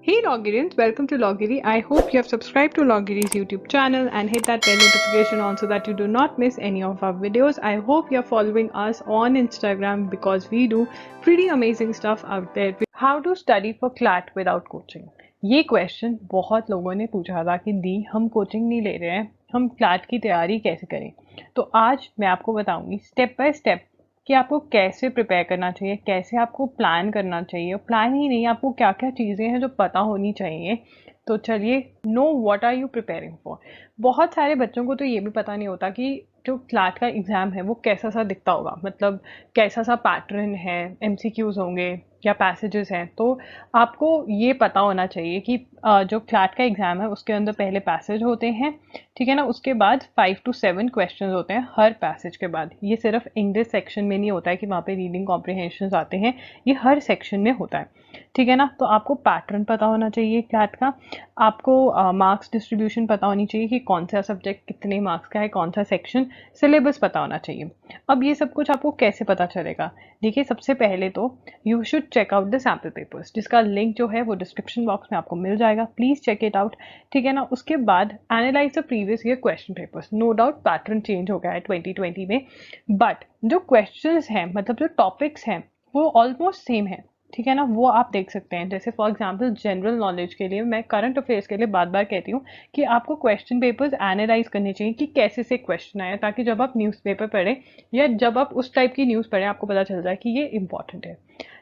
Hey Logirians, welcome to Logiri. I hope you have subscribed to Logiri's YouTube channel and hit that bell notification on so that you do not miss any of our videos. I hope you are following us on Instagram because we do pretty amazing stuff out there. How to study for CLAT without coaching? ये question बहुत लोगों ने पूछा था कि दी हम coaching नहीं ले रहे हैं, हम क्लैट की तैयारी कैसे करें। तो आज मैं आपको बताऊंगी स्टेप बाय स्टेप कि आपको कैसे प्रिपेयर करना चाहिए, कैसे आपको प्लान करना चाहिए। प्लान ही नहीं, आपको क्या क्या चीज़ें हैं जो पता होनी चाहिए। तो चलिए, know what are you preparing for. बहुत सारे बच्चों को तो ये भी पता नहीं होता कि जो क्लैट का एग्ज़ाम है वो कैसा सा दिखता होगा, मतलब कैसा सा पैटर्न है, एमसीक्यूज होंगे या पैसेजेस हैं। तो आपको ये पता होना चाहिए कि जो क्लैट का एग्ज़ाम है उसके अंदर पहले पैसेज होते हैं, ठीक है ना। उसके बाद 5 to 7 क्वेश्चंस होते हैं हर पैसेज के बाद। ये सिर्फ इंग्लिश सेक्शन में नहीं होता है कि वहाँ पे रीडिंग कॉम्प्रिहेंशन आते हैं, ये हर सेक्शन में होता है, ठीक है ना। तो आपको पैटर्न पता होना चाहिए क्लैट का, आपको मार्क्स डिस्ट्रीब्यूशन पता होनी चाहिए कि कौन सा सब्जेक्ट कितने मार्क्स का है, कौन सा सेक्शन, सिलेबस पता होना चाहिए। अब ये सब कुछ आपको कैसे पता चलेगा? देखिए, सबसे पहले तो you should check out the sample papers, जिसका लिंक जो है वो डिस्क्रिप्शन बॉक्स में आपको मिल जाएगा। प्लीज चेक इट आउट, ठीक है ना। उसके बाद analyse the previous year question papers. No doubt pattern change हो गया है 2020 में, बट जो क्वेश्चंस हैं, मतलब जो टॉपिक्स हैं, वो ऑलमोस्ट सेम है, ठीक है ना। वो आप देख सकते हैं। जैसे फॉर एग्जांपल जनरल नॉलेज के लिए, मैं करंट अफेयर्स के लिए बार बार कहती हूँ कि आपको क्वेश्चन पेपर्स एनालाइज करने चाहिए कि कैसे से क्वेश्चन आया, ताकि जब आप न्यूज़पेपर पढ़ें या जब आप उस टाइप की न्यूज़ पढ़ें आपको पता चल जाए कि ये इंपॉर्टेंट है,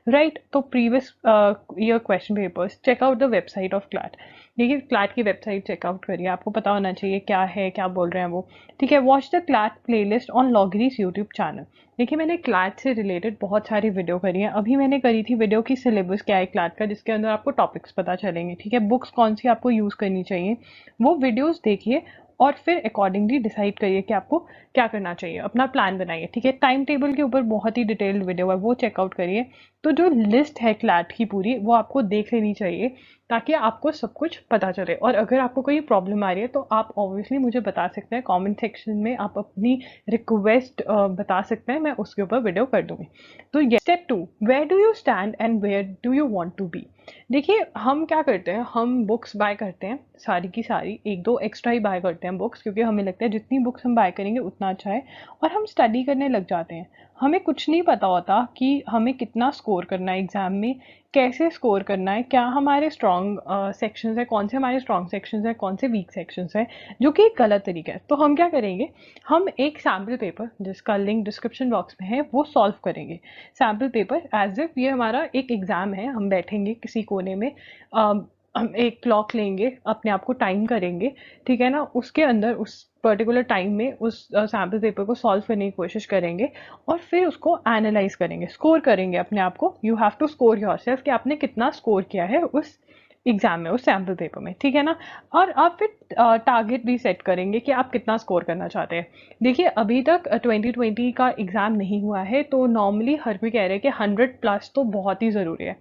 राइट। तो previous year question papers, check out the website of CLAT. देखिए, क्लैट की वेबसाइट चेकआउट करिए, आपको पता होना चाहिए क्या है, क्या बोल रहे हैं वो, ठीक है। Watch the CLAT playlist on Logrise YouTube channel. देखिए, मैंने क्लैट से रिलेटेड बहुत सारी वीडियो करी है। अभी मैंने करी थी वीडियो की सिलेबस क्या है क्लैट का, जिसके अंदर आपको टॉपिक्स पता चलेंगे, ठीक है। बुक्स कौन सी आपको यूज़ करनी चाहिए, वो वीडियोज़ देखिए और फिर अकॉर्डिंगली डिसाइड करिए कि आपको क्या करना चाहिए, अपना प्लान बनाइए, ठीक है। टाइम टेबल के ऊपर बहुत ही डिटेल्ड वीडियो है, वो चेकआउट करिए। तो जो लिस्ट है क्लैट की पूरी, वो आपको देख लेनी चाहिए ताकि आपको सब कुछ पता चले। और अगर आपको कोई प्रॉब्लम आ रही है तो आप ऑब्वियसली मुझे बता सकते हैं कमेंट सेक्शन में, आप अपनी रिक्वेस्ट बता सकते हैं, मैं उसके ऊपर वीडियो कर दूंगी। तो ये step 2, where do you stand and where do you want to be. देखिए, हम क्या करते हैं, हम बुक्स बाय करते हैं सारी की सारी, एक दो एक्स्ट्रा ही बाय करते हैं बुक्स, क्योंकि हमें लगता है जितनी बुक्स हम बाय करेंगे उतना अच्छा है, और हम स्टडी करने लग जाते हैं। हमें कुछ नहीं पता होता कि हमें कितना स्कोर करना है एग्जाम में, कैसे स्कोर करना है, क्या हमारे स्ट्रॉन्ग सेक्शंस है, कौन से हमारे स्ट्रॉन्ग सेक्शंस है, कौन से वीक सेक्शंस है, जो कि एक गलत तरीका है। तो हम क्या करेंगे, हम एक सैम्पल पेपर जिसका लिंक डिस्क्रिप्शन बॉक्स में है वो सॉल्व करेंगे। सैम्पल पेपर एज इफ ये हमारा एक एग्जाम है, हम बैठेंगे किसी कोने में, हम एक क्लॉक लेंगे, अपने आप को टाइम करेंगे, ठीक है ना। उसके अंदर उस पर्टिकुलर टाइम में उस सैम्पल पेपर को सॉल्व करने की कोशिश करेंगे और फिर उसको एनालाइज करेंगे, स्कोर करेंगे अपने आप को। You have to score yourself कि आपने कितना स्कोर किया है उस एग्जाम में, उस सैम्पल पेपर में, ठीक है ना। और आप फिर टारगेट भी सेट करेंगे कि आप कितना स्कोर करना चाहते हैं। देखिए, अभी तक 2020 का एग्जाम नहीं हुआ है, तो नॉर्मली हर कोई कह रहे हैं कि 100+ तो बहुत ही ज़रूरी है।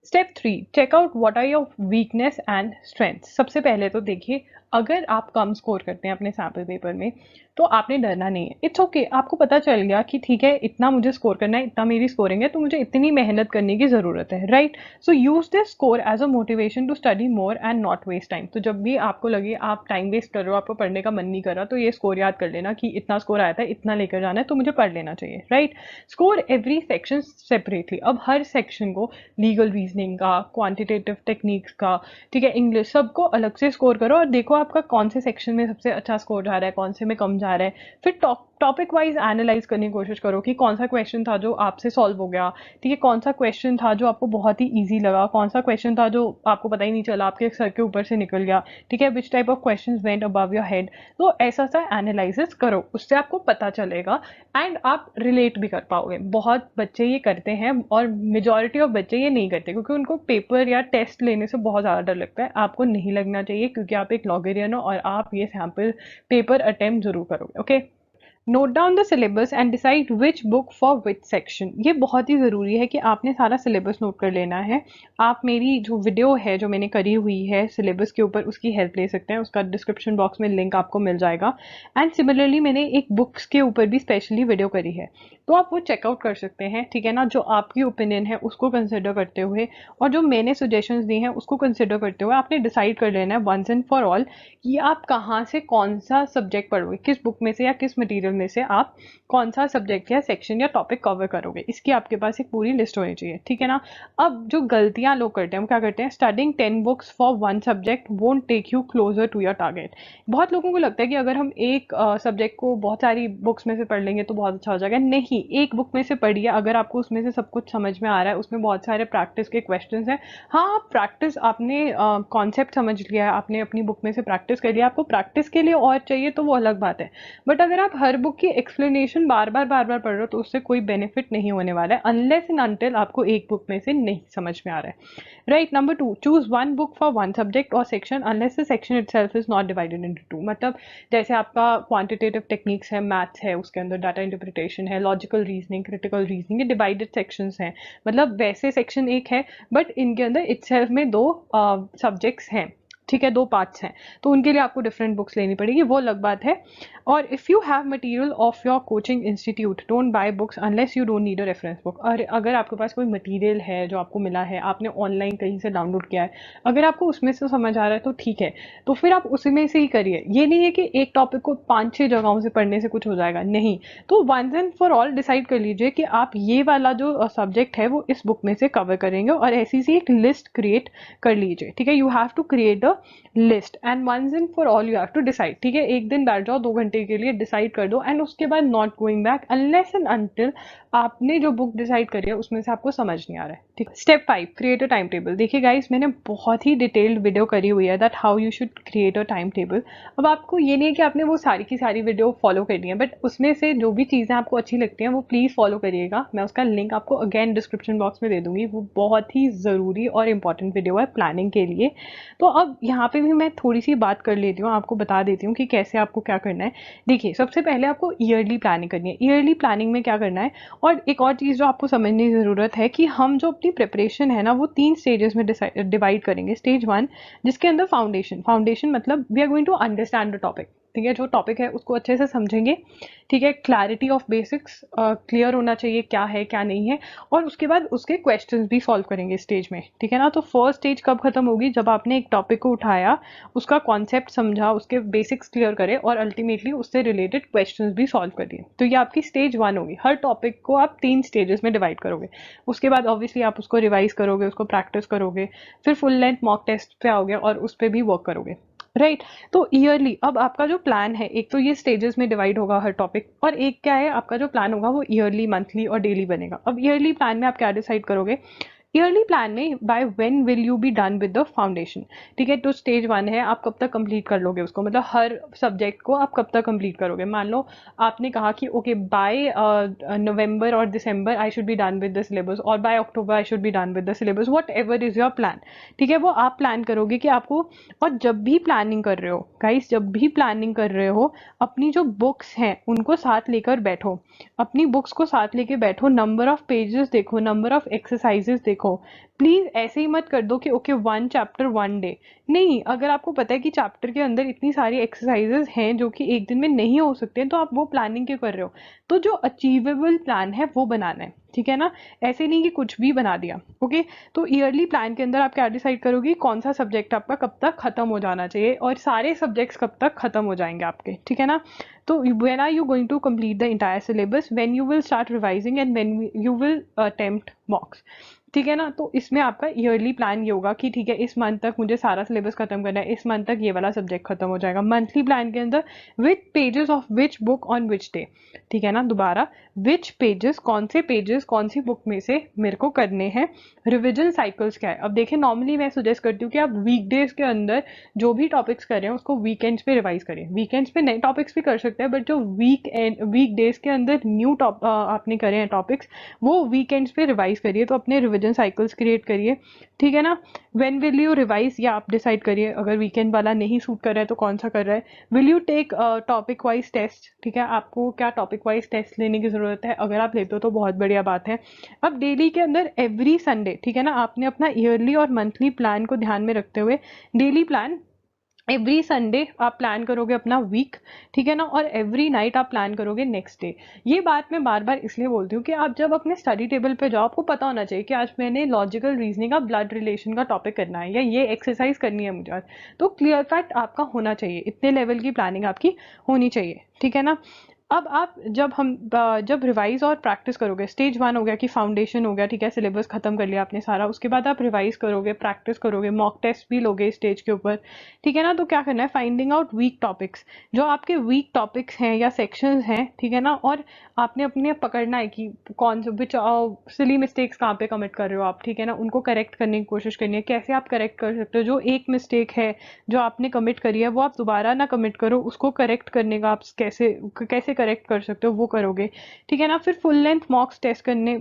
Step 3, check out what are your weakness and strength. सबसे पहले तो देखिए, अगर आप कम स्कोर करते हैं अपने सैम्पल पेपर में तो आपने डरना नहीं है, इट्स ओके। आपको पता चल गया कि ठीक है, इतना मुझे स्कोर करना है, इतना मेरी स्कोरिंग है, तो मुझे इतनी मेहनत करने की ज़रूरत है, right. So use this score as a motivation to study more and not waste time. तो जब भी आपको लगे आप टाइम वेस्ट कर रहे हो, आपको पढ़ने का मन नहीं कर रहा, तो ये स्कोर याद कर लेना कि इतना स्कोर आया था, इतना लेकर जाना है, तो मुझे पढ़ लेना चाहिए, right. Score every section separately. अब हर सेक्शन को, लीगल रीजनिंग का, क्वांटिटेटिव टेक्निक्स का, ठीक है, इंग्लिश, सबको अलग से स्कोर करो और देखो आपका कौन से सेक्शन में सबसे अच्छा स्कोर जा रहा है, कौन से में कम जा रहा है। फिर टॉपिक वाइज एनालाइज करने की कोशिश करो कि कौन सा क्वेश्चन था जो आपसे सॉल्व हो गया, ठीक है, कौन सा क्वेश्चन था जो आपको बहुत ही इजी लगा, कौन सा क्वेश्चन था जो आपको पता ही नहीं चला, आपके सर के ऊपर से निकल गया, ठीक है, which type of question went above your head. तो ऐसा सा एनालिसिस करो, उससे आपको पता चलेगा एंड आप रिलेट भी कर पाओगे। बहुत बच्चे ये करते हैं और मेजॉरिटी ऑफ बच्चे ये नहीं करते, क्योंकि उनको पेपर या टेस्ट लेने से बहुत ज़्यादा डर लगता है। आपको नहीं लगना चाहिए, क्योंकि आप एक लॉगरियन हो और आप ये सैम्पल पेपर अटेम्प्ट जरूर करोगे, okay. Note down the syllabus and decide which book for which section. ये बहुत ही ज़रूरी है कि आपने सारा सिलेबस नोट कर लेना है। आप मेरी जो वीडियो है जो मैंने करी हुई है सिलेबस के ऊपर, उसकी हेल्प ले सकते हैं, उसका डिस्क्रिप्शन बॉक्स में लिंक आपको मिल जाएगा। एंड सिमिलरली मैंने एक बुक्स के ऊपर भी स्पेशली वीडियो करी है, तो आप वो चेकआउट कर सकते हैं, ठीक है ना। जो आपकी ओपिनियन है उसको कंसिडर करते हुए और जो मैंने सजेशंस दी हैं उसको कंसिडर करते हुए आपने डिसाइड कर लेना है वंस एंड फॉर ऑल कि आप कहाँ से कौन सा सब्जेक्ट पढ़ोगे, किस बुक में से या किस मटेरियल में से आप कौन सा सब्जेक्ट या सेक्शन या टॉपिक कवर करोगे। इसकी आपके पास एक पूरी लिस्ट होनी चाहिए, ठीक है ना। अब जो गलतियां लोग करते हैं वो क्या करते हैं, studying 10 books for one subject won't take you closer to your target. बहुत लोगों को लगता है कि अगर हम एक सब्जेक्ट को बहुत सारी बुक्स में से पढ़ लेंगे तो बहुत अच्छा हो जाएगा। नहीं, एक बुक में से पढ़िए, अगर आपको उसमें से सब कुछ समझ में आ रहा है, उसमें बहुत सारे प्रैक्टिस के क्वेश्चंस हैं। हाँ, प्रैक्टिस आपने कॉन्सेप्ट समझ लिया है, आपने अपनी बुक में से प्रैक्टिस कर लिया, आपको प्रैक्टिस के लिए और चाहिए तो वो अलग बात है। बट अगर आप हर बुक की एक्सप्लेनेशन बार बार पढ़ रहे हो तो उससे कोई बेनिफिट नहीं होने वाला है, अनलेस एंड अनटिल आपको एक बुक में से नहीं समझ में आ रहा है। Right. Number 2, choose one book for one subject और section unless the section itself is not divided into two. मतलब जैसे आपका क्वांटिटेटिव टेक्निक्स है, मैथ्स है, उसके अंदर डाटा इंटरप्रिटेशन है, लॉजिकल रीजनिंग, क्रिटिकल रीजनिंग, ये डिवाइडेड सेक्शंस हैं। मतलब वैसे सेक्शन एक है बट इनके अंदर इटसेल्फ में दो सब्जेक्ट्स हैं, ठीक है, दो पार्ट्स हैं, तो उनके लिए आपको डिफरेंट बुक्स लेनी पड़ेगी, वो अलग बात है। और if you have material of your coaching institute don't buy books unless you don't need a reference book. और अगर आपके पास कोई मटेरियल है जो आपको मिला है, आपने ऑनलाइन कहीं से डाउनलोड किया है, अगर आपको उसमें से समझ आ रहा है तो ठीक है, तो फिर आप उसी में से ही करिए। ये नहीं है कि एक टॉपिक को 5-6 जगहों से पढ़ने से कुछ हो जाएगा, नहीं। तो once and for all decide कर लीजिए कि आप ये वाला जो सब्जेक्ट है वो इस बुक में से कवर करेंगे और ऐसी सी एक लिस्ट क्रिएट कर लीजिए, ठीक है। You have to create a list and once and for all you have to decide, ठीक है। एक दिन बैठ जाओ 2 घंटे के लिए, डिसाइड कर दो एंड उसके बाद not going back unless and until आपने जो बुक डिसाइड करी है उसमें से आपको समझ नहीं आ रहा है, ठीक। Step 5, create a time table. देखिए गाइस, मैंने बहुत ही डिटेल्ड वीडियो करी हुई है that how you should create a time table. अब आपको ये नहीं है कि आपने वो सारी की सारी वीडियो फॉलो करनी है, बट उसमें से जो भी चीज़ें आपको अच्छी लगती हैं वो प्लीज़ फॉलो करिएगा। मैं उसका लिंक आपको अगेन डिस्क्रिप्शन बॉक्स में दे दूंगी। वो बहुत ही ज़रूरी और इंपॉर्टेंट वीडियो है प्लानिंग के लिए। तो अब यहाँ पे भी मैं थोड़ी सी बात कर लेती हूँ, आपको बता देती हूँ कि कैसे आपको क्या करना है। देखिए, सबसे पहले आपको ईयरली प्लानिंग करनी है। ईयरली प्लानिंग में क्या करना है, और एक और चीज़ जो आपको समझने की ज़रूरत है कि हम जो अपनी प्रिपरेशन है ना वो 3 स्टेजेस में डिवाइड करेंगे। स्टेज 1 जिसके अंदर फाउंडेशन मतलब we are going to understand the topic, ठीक है। जो टॉपिक है उसको अच्छे से समझेंगे, ठीक है। क्लैरिटी ऑफ बेसिक्स क्लियर होना चाहिए, क्या है क्या नहीं है। और उसके बाद उसके क्वेश्चंस भी सॉल्व करेंगे स्टेज में, ठीक है ना। तो फर्स्ट स्टेज कब खत्म होगी, जब आपने एक टॉपिक को उठाया, उसका कॉन्सेप्ट समझा, उसके बेसिक्स क्लियर करे और अल्टीमेटली उससे रिलेटेड क्वेश्चंस भी सॉल्व कर दिए। तो ये आपकी स्टेज 1 होगी। हर टॉपिक को आप 3 स्टेजेस में डिवाइड करोगे। उसके बाद ऑब्वियसली आप उसको रिवाइज करोगे, उसको प्रैक्टिस करोगे, फिर फुल लेंथ मॉक टेस्ट पे आओगे और उस पर भी वर्क करोगे, राइट। तो ईयरली अब आपका जो प्लान है, एक तो ये स्टेजेस में डिवाइड होगा हर टॉपिक, और एक क्या है आपका जो प्लान होगा वो ईयरली, मंथली और डेली बनेगा। अब ईयरली प्लान में आप क्या डिसाइड करोगे, ईयरली प्लान में by when will you B done with the foundation, ठीक है। तो स्टेज 1 है, आप कब तक कंप्लीट कर लोगे उसको, मतलब हर सब्जेक्ट को आप कब तक कंप्लीट करोगे। मान लो आपने कहा कि ओके बाय नवंबर और December I should be done with the syllabus, और by October I should be done with the syllabus, whatever is your plan, ठीक है। वो आप प्लान करोगे कि आपको, और जब भी प्लानिंग कर रहे हो गाइस, जब भी प्लानिंग कर रहे हो, अपनी जो बुक्स हैं उनको साथ लेकर बैठो, अपनी बुक्स को साथ लेके बैठो, नंबर ऑफ पेजेस देखो, नंबर ऑफ एक्सरसाइजेस देखो। प्लीज ऐसे ही मत कर दो कि ओके 1 चैप्टर 1 डे, नहीं। अगर आपको पता है कि चैप्टर के अंदर इतनी सारी एक्सरसाइजेस हैं जो कि एक दिन में नहीं हो सकते हैं, तो आप वो प्लानिंग क्यों कर रहे हो। तो जो अचीवेबल प्लान है वो बनाना है, ठीक है ना। ऐसे नहीं कि कुछ भी बना दिया, ओके। तो ईयरली प्लान के अंदर आप क्या डिसाइड करोगे, कौन सा सब्जेक्ट आपका कब तक खत्म हो जाना चाहिए और सारे सब्जेक्ट्स कब तक खत्म हो जाएंगे आपके, ठीक है ना। तो when are you going to complete the entire syllabus, when you will start revising and when you will attempt mocks, ठीक है ना। तो इसमें आपका ईयरली प्लान ये होगा कि ठीक है इस मंथ तक मुझे सारा सिलेबस खत्म करना है, इस मंथ तक ये वाला सब्जेक्ट खत्म हो जाएगा। मंथली प्लान के अंदर which pages of which book on which day, ठीक है ना। दोबारा विच पेजेस, कौन से पेजेस कौन सी बुक में से मेरे को करने हैं। रिविजन साइकिल्स क्या है, अब देखिए नॉर्मली मैं सजेस्ट करती हूँ कि आप वीकडेज के अंदर जो भी टॉपिक्स कर रहे हैं उसको वीकेंड्स पे रिवाइज करें। वीकेंड्स पे नए टॉपिक्स भी कर सकते हैं, बट जो वीक डेज के अंदर न्यू आपने करे हैं टॉपिक्स, वो वीकेंड्स पे रिवाइज करिए, तो अपने रिविजन रिविजन साइकिल्स क्रिएट करिए, ठीक है ना। व्हेन विल यू रिवाइज, या आप डिसाइड करिए अगर वीकेंड वाला नहीं सूट कर रहा है तो कौन सा कर रहा है। Will you take topic wise test, ठीक है, आपको क्या टॉपिक वाइज टेस्ट लेने की ज़रूरत है, अगर आप लेते हो तो बहुत बढ़िया बात है। अब डेली के अंदर एवरी संडे, ठीक है ना, आपने अपना ईयरली और मंथली प्लान को ध्यान में रखते हुए डेली प्लान, एवरी संडे आप प्लान करोगे अपना वीक, ठीक है ना, और एवरी नाइट आप प्लान करोगे नेक्स्ट डे। ये बात मैं बार बार इसलिए बोलती हूँ कि आप जब अपने स्टडी टेबल पे जाओ, आपको पता होना चाहिए कि आज मैंने लॉजिकल रीजनिंग का ब्लड रिलेशन का टॉपिक करना है, या ये एक्सरसाइज करनी है मुझे आज। तो क्लियर कट आपका होना चाहिए, इतने लेवल की प्लानिंग आपकी होनी चाहिए, ठीक है ना। अब आप जब रिवाइज और प्रैक्टिस करोगे, स्टेज 1 हो गया कि फाउंडेशन हो गया, ठीक है, सिलेबस खत्म कर लिया आपने सारा, उसके बाद आप रिवाइज करोगे, प्रैक्टिस करोगे, मॉक टेस्ट भी लोगे स्टेज के ऊपर, ठीक है ना। तो क्या करना है, फाइंडिंग आउट वीक टॉपिक्स, जो आपके वीक टॉपिक्स हैं या सेक्शंस हैं, ठीक है ना, और आपने अपने पकड़ना है कि कौन से विच सिली मिस्टेक्स कहाँ पे कमिट कर रहे हो आप, ठीक है ना, उनको करेक्ट करने की कोशिश करनी है। कैसे आप करेक्ट कर सकते हो, जो एक मिस्टेक है जो आपने कमिट करी है वो आप दोबारा ना कमिट करो, उसको करेक्ट करने का आप कैसे कैसे करेक्ट कर सकते हो वो करोगे, ठीक है ना। फिर फुल लेंथ मॉक्स टेस्ट करने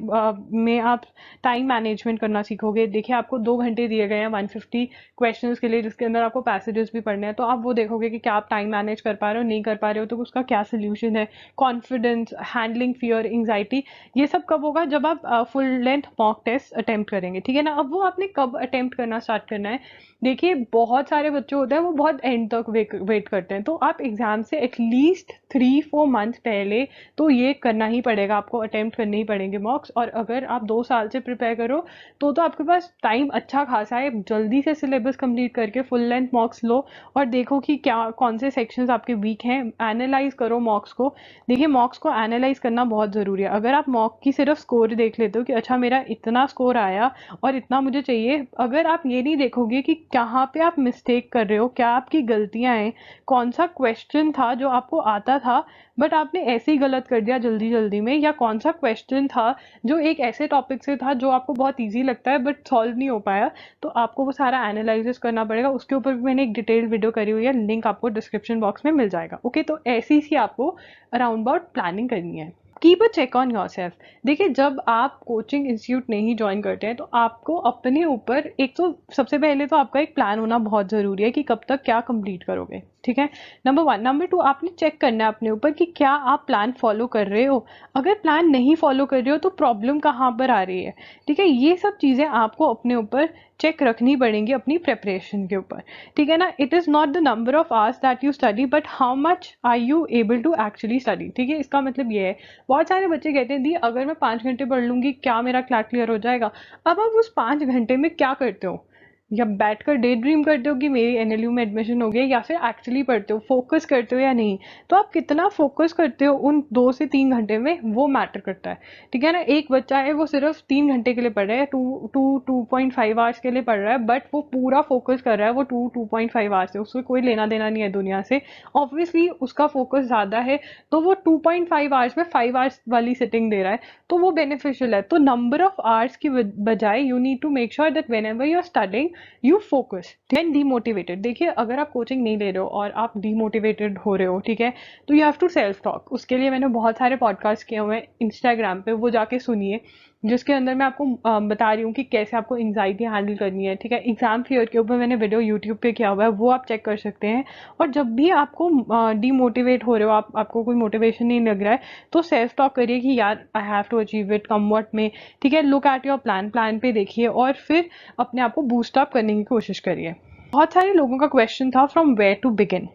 में आप टाइम मैनेजमेंट करना सीखोगे। देखिए आपको 2 घंटे दिए गए हैं 150 क्वेश्चंस के लिए, जिसके अंदर आपको पैसेजेस भी पढ़ने हैं, तो आप वो देखोगे कि क्या आप टाइम मैनेज कर पा रहे हो, नहीं कर पा रहे हो तो उसका क्या सोल्यूशन है। कॉन्फिडेंस, हैंडलिंग फियर, एंग्जाइटी, ये सब कब होगा, जब आप full length mock test attempt करेंगे, ठीक है ना। अब वो आपने कब अटेम्प्ट करना स्टार्ट करना है, देखिए बहुत सारे बच्चे होते हैं वो बहुत एंड तक वेट करते हैं, तो आप एग्जाम से एटलीस्ट 3-4 मंथ पहले तो ये करना ही पड़ेगा, आपको अटेम्प्ट करने ही पड़ेंगे मॉक्स। और अगर आप 2 साल से प्रिपेयर करो तो आपके पास टाइम अच्छा खासा है, जल्दी से सिलेबस कंप्लीट करके फुल लेंथ मॉक्स लो और देखो कि क्या कौन से सेक्शंस आपके वीक हैं, एनालाइज करो मॉक्स को। देखिए मॉक्स को एनालाइज करना बहुत ज़रूरी है। अगर आप मॉक की सिर्फ स्कोर देख लेते हो कि अच्छा मेरा इतना स्कोर आया और इतना मुझे चाहिए, अगर आप ये नहीं देखोगे कि कहाँ पे आप मिस्टेक कर रहे हो, क्या आपकी गलतियां हैं, कौन सा क्वेश्चन था जो आपको आता था बट आपने ऐसे ही गलत कर दिया जल्दी जल्दी में, या कौन सा क्वेश्चन था जो एक ऐसे टॉपिक से था जो आपको बहुत इजी लगता है बट सॉल्व नहीं हो पाया, तो आपको वो सारा एनालिसिस करना पड़ेगा। उसके ऊपर भी मैंने एक डिटेल्ड वीडियो करी हुई है, लिंक आपको डिस्क्रिप्शन बॉक्स में मिल जाएगा। ओके, तो ऐसी सी आपको अराउंड अबाउट प्लानिंग करनी है। Keep a check on your self. देखिए जब आप कोचिंग इंस्टीट्यूट नहीं ज्वाइन करते हैं तो आपको अपने ऊपर एक तो सबसे पहले तो आपका एक प्लान होना बहुत ज़रूरी है कि कब तक क्या कंप्लीट करोगे, ठीक है, नंबर 1। नंबर 2, आपने चेक करना है अपने ऊपर कि क्या आप प्लान फॉलो कर रहे हो। अगर प्लान नहीं फॉलो कर रहे हो तो प्रॉब्लम कहाँ पर आ रही है, ठीक है। ये सब चीज़ें आपको अपने ऊपर चेक रखनी पड़ेंगी अपनी प्रेपरेशन के ऊपर, ठीक है ना। It is not the number of hours that you study but how much are you able to actually study, ठीक है। इसका मतलब ये है, बहुत सारे बच्चे कहते हैं दी अगर मैं 5 घंटे पढ़ लूंगी क्या मेरा क्लास क्लियर हो जाएगा। अब आप उस 5 घंटे में क्या करते हो, या बैठकर डे ड्रीम करते हो कि मेरी एनएलयू में एडमिशन हो गया, या फिर एक्चुअली पढ़ते हो, फोकस करते हो या नहीं। तो आप कितना फोकस करते हो उन 2 से 3 घंटे में, वो मैटर करता है, ठीक है ना। एक बच्चा है वो सिर्फ 3 घंटे के लिए पढ़ रहा है, 2.5 आवर्स के लिए पढ़ रहा है, बट वो पूरा फोकस कर रहा है, वो 2.5 आवर्स से उसको कोई लेना देना नहीं है दुनिया से, ऑब्वियसली उसका फोकस ज़्यादा है, तो वो 2.5 आवर्स में 5 आवर्स वाली सिटिंग दे रहा है, तो वो बेनिफिशियल है। तो नंबर ऑफ आवर्स की बजाय you need to make sure that whenever you are studying you focus then demotivated. देखिए अगर आप कोचिंग नहीं ले रहे हो और आप डीमोटिवेटेड हो रहे हो, ठीक है, तो you have to self talk. उसके लिए मैंने बहुत सारे पॉडकास्ट किए हुए हैं इंस्टाग्राम पे, वो जाके सुनिए, जिसके अंदर मैं आपको बता रही हूँ कि कैसे आपको एंग्जाइटी हैंडल करनी है, ठीक है। एग्जाम फियर के ऊपर मैंने वीडियो यूट्यूब पे किया हुआ है, वो आप चेक कर सकते हैं। और जब भी आपको डीमोटिवेट हो रहे हो, आपको कोई मोटिवेशन नहीं लग रहा है, तो सेल्फ टॉक करिए कि यार I have to achieve it come what में, ठीक है। लुक एट योर प्लान पे देखिए और फिर अपने आप को बूस्ट अप करने की कोशिश करिए। बहुत सारे लोगों का क्वेश्चन था फ्रॉम वेयर टू बिगिन।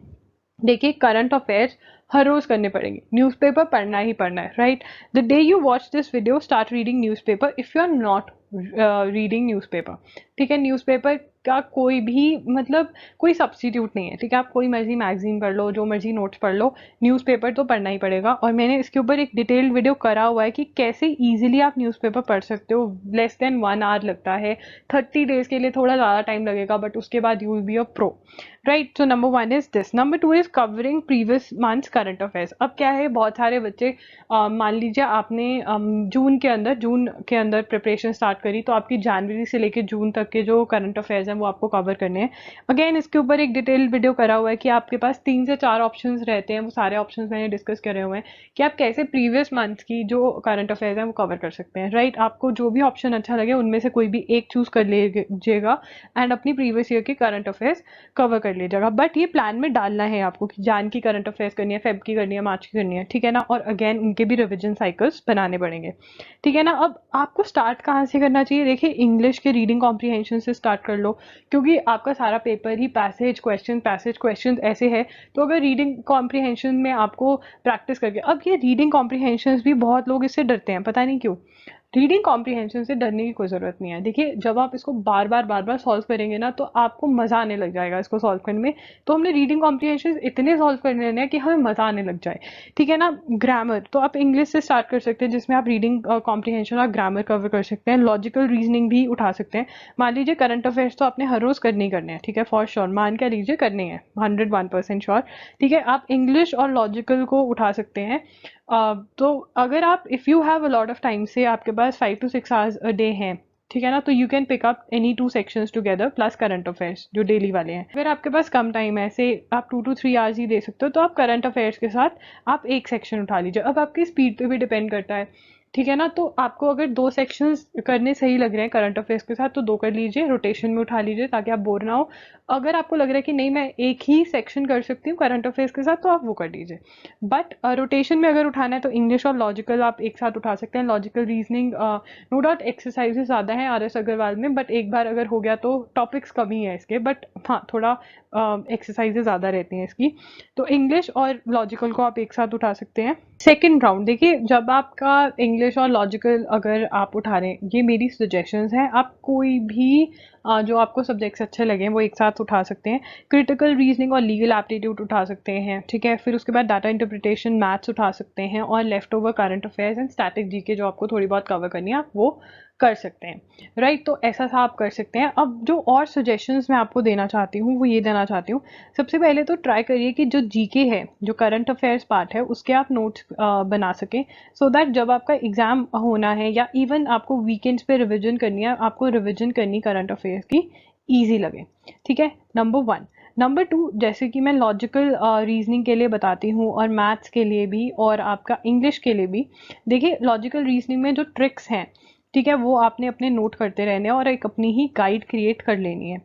देखिए करंट अफेयर्स हर रोज करने पड़ेंगे, न्यूज़पेपर पढ़ना ही पढ़ना है, right. The day you watch this video start reading newspaper if you are not reading newspaper, ठीक है। न्यूज़पेपर का कोई भी मतलब कोई सब्स्टिट्यूट नहीं है, ठीक है। आप कोई मर्जी मैगजीन पढ़ लो, जो मर्जी नोट्स पढ़ लो, न्यूज़पेपर तो पढ़ना ही पड़ेगा। और मैंने इसके ऊपर एक डिटेल्ड वीडियो करा हुआ है कि कैसे इजीली आप न्यूज़पेपर पढ़ सकते हो, लेस देन 1 आवर लगता है, 30 डेज के लिए थोड़ा ज़्यादा टाइम लगेगा बट उसके बाद you will be a pro, right. So number 1 is this. Number 2 is covering previous months current affairs. अब क्या है, बहुत सारे बच्चे मान लीजिए आपने जून के अंदर प्रिपरेशन स्टार्ट करी, तो आपकी जनवरी से लेकर जून तक के जो करंट अफेयर्स हैं वो आपको कवर करने हैं। अगेन इसके ऊपर एक डिटेल वीडियो करा हुआ है कि आपके पास 3 से 4 ऑप्शंस रहते हैं, वो सारे ऑप्शंस मैंने डिस्कस करे हुए हैं कि आप कैसे प्रीवियस मंथ की जो करंट अफेयर्स हैं वो कवर कर सकते हैं, राइट। आपको जो भी ऑप्शन अच्छा लगे उनमें से कोई भी एक चूज कर लीजिएगा एंड अपनी प्रीवियस ईयर की करंट अफेयर्स कवर कर लीजिएगा। बट ये प्लान में डालना है आपको कि जान की करंट अफेयर्स करनी है, फेब की करनी है, मार्च की करनी है, ठीक है ना। और अगेन उनके भी रिविजन साइकिल्स बनाने पड़ेंगे, ठीक है ना। अब आपको स्टार्ट कहाँ से करना चाहिए? देखिए, इंग्लिश के रीडिंग कॉम्प्रीहेंशन से स्टार्ट कर लो, क्योंकि आपका सारा पेपर ही पैसेज क्वेश्चन ऐसे है। तो अगर रीडिंग कॉम्प्रीहेंशन में आपको प्रैक्टिस करके, अब ये रीडिंग कॉम्प्रीहेंशन भी बहुत लोग इससे डरते हैं, पता नहीं क्यों। रीडिंग कॉम्प्रीहेंशन से डरने की कोई ज़रूरत नहीं है। देखिए, जब आप इसको बार बार सॉल्व करेंगे ना, तो आपको मज़ा आने लग जाएगा इसको सॉल्व करने में। तो हमने रीडिंग कॉम्प्रीहेंशन इतने सॉल्व करने हैं कि हमें मज़ा आने लग जाए, ठीक है ना। ग्रामर तो आप इंग्लिश से स्टार्ट कर सकते हैं, जिसमें आप रीडिंग कॉम्प्रीहेंशन और ग्रामर कवर कर सकते हैं। लॉजिकल रीजनिंग भी उठा सकते हैं। मान लीजिए करंट अफेयर्स तो आपने हर रोज़ करने ही करने हैं, ठीक है, फॉर श्योर, मान क्या लीजिए करने हैं 101% श्योर, ठीक है। आप इंग्लिश और लॉजिकल को उठा सकते हैं। तो अगर आप if you have a lot of time, से आपके पास 5 to 6 आवर्स अ डे हैं, ठीक है ना, तो you can pick up any 2 sections together plus current affairs जो डेली वाले हैं। अगर आपके पास कम टाइम है, से आप 2 to 3 आवर्स ही दे सकते हो, तो आप करंट अफेयर्स के साथ आप एक सेक्शन उठा लीजिए। अब आपकी स्पीड पे भी डिपेंड करता है, ठीक है ना। तो आपको अगर 2 सेक्शंस करने सही लग रहे हैं करंट अफेयर्स के साथ, तो 2 कर लीजिए, रोटेशन में उठा लीजिए ताकि आप बोर ना हो। अगर आपको लग रहा है कि नहीं मैं एक ही सेक्शन कर सकती हूँ करंट अफेयर्स के साथ, तो आप वो कर लीजिए। बट रोटेशन में अगर उठाना है तो इंग्लिश और लॉजिकल आप एक साथ उठा सकते हैं। Logical reasoning no doubt exercises ज़्यादा हैं RS अग्रवाल में, बट एक बार अगर हो गया तो टॉपिक्स कम ही है इसके, बट हाँ थोड़ा एक्सरसाइजेज ज़्यादा रहती हैं इसकी। तो इंग्लिश और लॉजिकल को आप एक साथ उठा सकते हैं। सेकेंड राउंड, देखिए जब आपका इंग्लिश और लॉजिकल अगर आप उठा रहे हैं, ये मेरी सजेशंस हैं, आप कोई भी जो आपको सब्जेक्ट्स अच्छे लगे वो एक साथ उठा सकते हैं। क्रिटिकल रीजनिंग और लीगल एप्टीट्यूड उठा सकते हैं, ठीक है। फिर उसके बाद डाटा इंटरप्रिटेशन, मैथ्स उठा सकते हैं, और left over current affairs and static GK जो आपको थोड़ी बहुत कवर करनी है आप वो कर सकते हैं, राइट। तो ऐसा सा आप कर सकते हैं। अब जो और सजेशंस मैं आपको देना चाहती हूँ वो ये देना चाहती हूँ, सबसे पहले तो ट्राई करिए कि जो जीके है, जो करंट अफेयर्स पार्ट है, उसके आप नोट्स बना सकें, सो दैट जब आपका एग्जाम होना है या इवन आपको वीकेंड्स पे रिविजन करनी है, आपको रिविजन करनी करंट अफेयर्स की ईजी लगे, ठीक है। नंबर 1। नंबर 2, जैसे कि मैं लॉजिकल रीजनिंग के लिए बताती हूँ और मैथ्स के लिए भी और आपका इंग्लिश के लिए भी। देखिए, लॉजिकल रीजनिंग में जो ट्रिक्स हैं, ठीक है, वो आपने अपने नोट करते रहने हैं और एक अपनी ही गाइड क्रिएट कर लेनी है,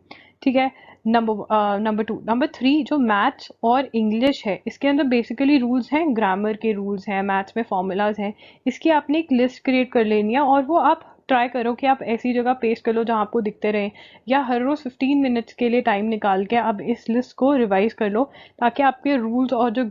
ठीक है। नंबर 2। नंबर 3, जो मैथ्स और इंग्लिश है, इसके अंदर बेसिकली रूल्स हैं, ग्रामर के रूल्स हैं, मैथ्स में फॉर्मूलाज हैं, इसकी आपने एक लिस्ट क्रिएट कर लेनी है और वो आप ट्राई करो कि आप ऐसी जगह पेस्ट कर लो जहाँ आपको दिखते रहें, या हर रोज़ 15 मिनट्स के लिए टाइम निकाल के आप इस लिस्ट को रिवाइज कर लो, ताकि आपके रूल्स और जो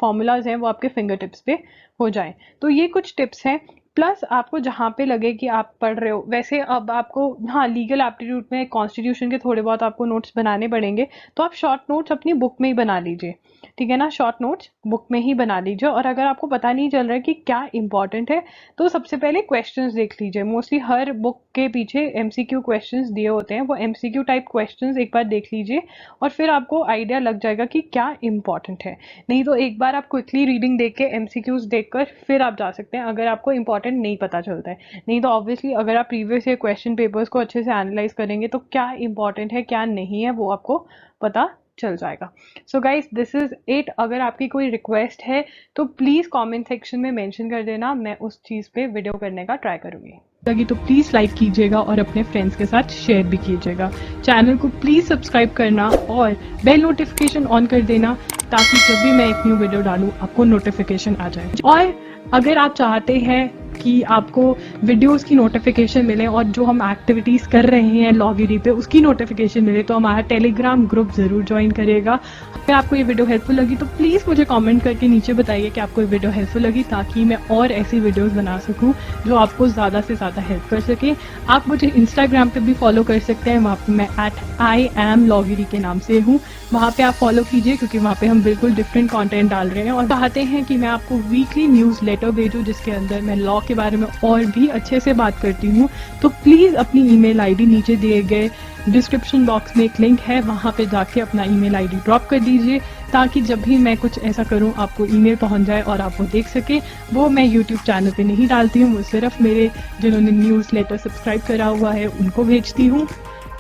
फॉर्मूलाज हैं वो आपके फिंगर टिप्स पे हो जाए। तो ये कुछ टिप्स हैं। प्लस आपको जहाँ पे लगे कि आप पढ़ रहे हो, वैसे अब आपको हाँ लीगल एप्टीट्यूड में कॉन्स्टिट्यूशन के थोड़े बहुत आपको नोट्स बनाने पड़ेंगे, तो आप शॉर्ट नोट्स अपनी बुक में ही बना लीजिए, ठीक है ना। शॉर्ट नोट्स बुक में ही बना लीजिए। और अगर आपको पता नहीं चल रहा है कि क्या इंपॉर्टेंट है, तो सबसे पहले क्वेश्चंस देख लीजिए। मोस्टली हर बुक के पीछे MCQ क्वेश्चंस दिए होते हैं, वो MCQ टाइप क्वेश्चंस एक बार देख लीजिए और फिर आपको आइडिया लग जाएगा कि क्या इंपॉर्टेंट है। नहीं तो एक बार आप क्विकली रीडिंग देख के MCQs देखकर फिर आप जा सकते हैं, अगर आपको इंपॉर्टेंट नहीं पता चलता है। नहीं तो ऑब्वियसली अगर आप प्रीवियस ईयर क्वेश्चन पेपर्स को अच्छे से एनालाइज करेंगे तो क्या इंपॉर्टेंट है क्या नहीं है वो आपको पता चल जाएगा। So guys, this is it. अगर आपकी कोई रिक्वेस्ट है तो प्लीज़ कमेंट सेक्शन में मेंशन कर देना, मैं उस चीज़ पे वीडियो करने का ट्राई करूँगी। लगी तो प्लीज़ लाइक कीजिएगा और अपने फ्रेंड्स के साथ शेयर भी कीजिएगा। चैनल को प्लीज़ सब्सक्राइब करना और बेल नोटिफिकेशन ऑन कर देना, ताकि जब भी मैं एक न्यू वीडियो डालूँ आपको नोटिफिकेशन आ जाए। और अगर आप चाहते हैं कि आपको वीडियोस की नोटिफिकेशन मिले और जो हम एक्टिविटीज़ कर रहे हैं लॉगिरी पे उसकी नोटिफिकेशन मिले, तो हमारा टेलीग्राम ग्रुप ज़रूर ज्वाइन करिएगा। अगर आपको ये वीडियो हेल्पफुल लगी तो प्लीज़ मुझे कमेंट करके नीचे बताइए कि आपको ये वीडियो हेल्पफुल लगी, ताकि मैं और ऐसी वीडियोस बना सकूं जो आपको ज़्यादा से ज़्यादा हेल्प कर सके। आप मुझे इंस्टाग्राम पे भी फॉलो कर सकते हैं, वहाँ पर मैं @IAMLogiri के नाम से हूँ, वहाँ पे आप फॉलो कीजिए, क्योंकि वहाँ पे हम बिल्कुल डिफरेंट कंटेंट डाल रहे हैं और चाहते हैं कि मैं आपको वीकली न्यूज़ लेटर भेजूँ जिसके अंदर मैं लॉ के बारे में और भी अच्छे से बात करती हूँ। तो प्लीज़ अपनी ईमेल आईडी नीचे दिए गए डिस्क्रिप्शन बॉक्स में एक लिंक है, वहाँ पे जाके अपना ईमेल आईडी ड्रॉप कर दीजिए, ताकि जब भी मैं कुछ ऐसा करूँ आपको ईमेल पहुँच जाए और आप वो देख सके। वो मैं यूट्यूब चैनल पे नहीं डालती हूँ, वो सिर्फ मेरे जिन्होंने न्यूज़ लेटर सब्सक्राइब करा हुआ है उनको भेजती हूँ।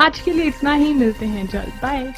आज के लिए इतना ही, मिलते हैं जल्द, बाय।